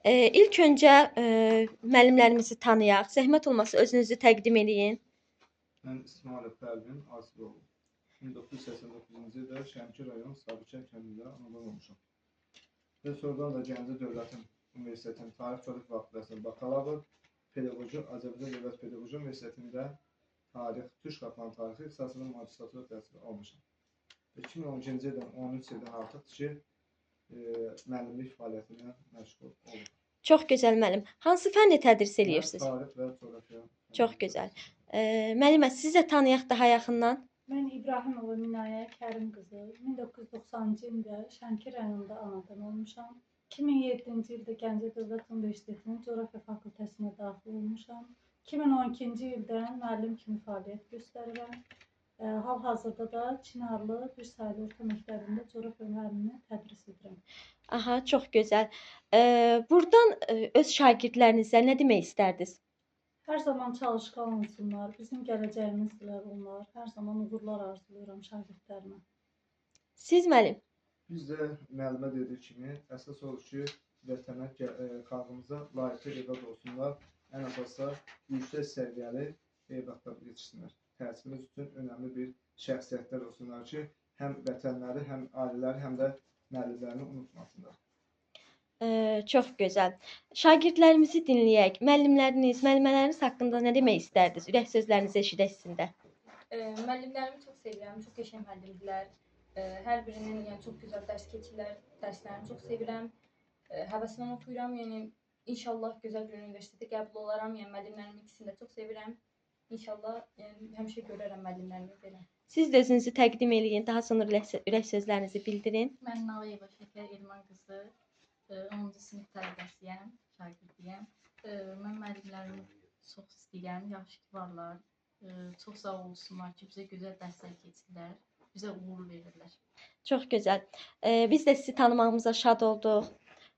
İlk öncə müəllimlərimizi tanıyaq. Zəhmət olmasa özünüzü təqdim eləyin. Mən İsmail Pərvin Asiboğlu. 1989-cu ildə Şəmkir rayon Sabirkən kəndində anadan olmuşam. Və sonradan da Gəncə Dövlət Universitetinin Tarix Coğrafiya fakültəsində bakalavr, pedaqoji, Azərbaycan Dövlət Pedaqoji Universitetində tarix, türk xalqlarının tarixi ixtisasında magistratura təhsili almışam. 2012-ci ildən 13 ildən artıqdır ki, müəllimlik fəaliyyətinə məşğul olub. Çox gözəl müəllim. Hansı fənni tədris edirsiniz? Tarix və coğrafiya. Çox gözəl. Müəllimə, sizi də tanıyaq daha yaxından. Mən İbrahimova Minayə Kərim qızı. 1990-cı ildə Şəmkir rayonunda anadan olmuşam. 2007-ci ildə Gəncə Dövlət Universitetinin Coğrafiya fakültəsinə daxil olmuşam. 2012-ci ildən müəllim kimi fəaliyyət göstərirəm. Hal-hazırda da Çinarlı bir sayılı orta məktəbində coğrafiya müəllimi tədris edirəm. Aha, çox gözəl. Buradan öz şagirdlərinizə nə demək istərdiniz? Hər zaman çalışqan olsunlar, bizim gələcəyimizdirlər onlar. Hər zaman uğurlar arzulayıram şagirdlərimə. Siz müəllim? Biz də müəllimə dediyi kimi, əsas odur ki, vətənə, xalqımıza layiqli evlad olsunlar. Ən əsasda yüksək səviyyəli evladlar yetişsinlər. Təhsilimiz üçün önəmli bir şəxsiyyətlər olsunlar ki, həm vətənləri, həm ailələri, həm də müəllimlərini unutmasınlar. Çox gözəl. Şagirdlərimizi dinləyək. Müəllimləriniz, müəllimələriniz haqqında nə demək istərdiniz? Ürək sözlərinizi eşidək sizin də. Müəllimlərimi çox sevirəm. Çox qəşəng müəllimdirlər. Hər birinin çox gözəl dərs keçirlər. Dərslərini çox sevirəm. Həvəslə oxuyuram. İnşallah gözəl bir universitetə qəbul olaram. Müəllimlərimin ikisini də çox sevirəm. İnşallah həmişə görərəm müəllimlərimi belə. Siz də özünüzü təqdim eləyin, daha sonra ürək sözlərinizi bildirin. Mən Nağıyeva Şəkər Elman qızı, 10-cu sinif tələbəsiyəm, şagirdiyəm. Mən müəllimlərimi çox istəyirəm, yaxşı ki varlar. Çox sağ olsunlar ki, bizə gözəl dərslər keçirlər, bizə uğur verirlər. Çox gözəl. Biz də sizi tanımağımıza şad olduq.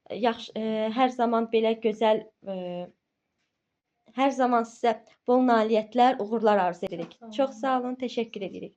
Hər zaman belə gözəl, hər zaman sizə bol nailiyyətlər, uğurlar arzu edirik. Çox sağ olun, təşəkkür edirik.